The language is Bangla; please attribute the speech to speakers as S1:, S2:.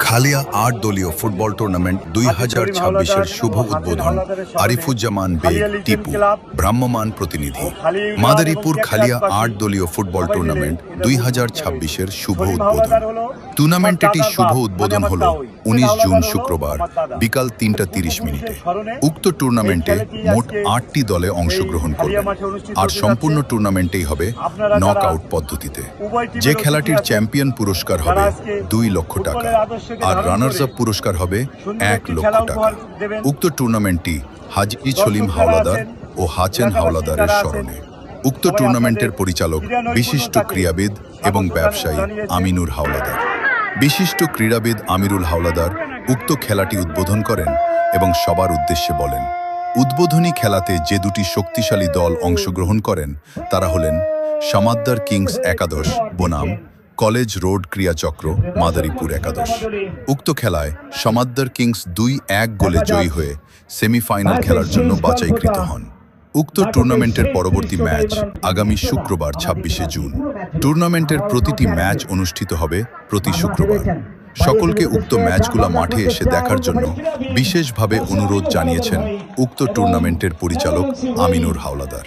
S1: খালিয়া ৮ দলীয় ফুটবল টুর্নামেন্ট ২০২৬-এর শুভ উদ্বোধন আরিফুজ্জামান বেগ টিপু, ভ্রাম্যমাণ প্রতিনিধি। মাদারীপুর খালিয়া ৮ দলীয় ফুটবল টুর্নামেন্ট ২০২৬-এর শুভ উদ্বোধন। টুর্নামেন্টটি শুভ উদ্বোধন হল ১৯ জুন শুক্রবার বিকাল ৩টা ৩০ মিনিটে। উক্ত টুর্নামেন্টে মোট ৮টি দলে অংশগ্রহণ করবে, আর সম্পূর্ণ টুর্নামেন্টেই হবে নক আউট পদ্ধতিতে। যে খেলাটির চ্যাম্পিয়ন পুরস্কার হবে ২ লক্ষ টাকা, আর রানার্স আপ পুরস্কার হবে ১ লক্ষ টাকা। উক্ত টুর্নামেন্টটি হাজী সলিম হাওলাদার ও হাচেন হাওলাদারের স্মরণে। উক্ত টুর্নামেন্টের পরিচালক বিশিষ্ট ক্রীড়াবিদ এবং ব্যবসায়ী আমিনুর হাওলাদার। বিশিষ্ট ক্রীড়াবিদ আমিরুল হাওলাদার উক্ত খেলাটি উদ্বোধন করেন এবং সবার উদ্দেশ্যে বলেন, উদ্বোধনী খেলাতে যে দুটি শক্তিশালী দল অংশগ্রহণ করেন তারা হলেন সামাদ্দার কিংস একাদশ বনাম কলেজ রোড ক্রীড়াচক্র মাদারীপুর একাদশ। উক্ত খেলায় সামাদ্দার কিংস ২-১ গোলে জয়ী হয়ে সেমিফাইনাল খেলার জন্য বাছাইকৃত হন। উক্ত টুর্নামেন্টের পরবর্তী ম্যাচ আগামী শুক্রবার ২৬শে জুন। টুর্নামেন্টের প্রতিটি ম্যাচ অনুষ্ঠিত হবে প্রতি শুক্রবার। সকলকে উক্ত ম্যাচগুলো মাঠে এসে দেখার জন্য বিশেষভাবে অনুরোধ জানিয়েছেন উক্ত টুর্নামেন্টের পরিচালক আমিনুর হাওলাদার।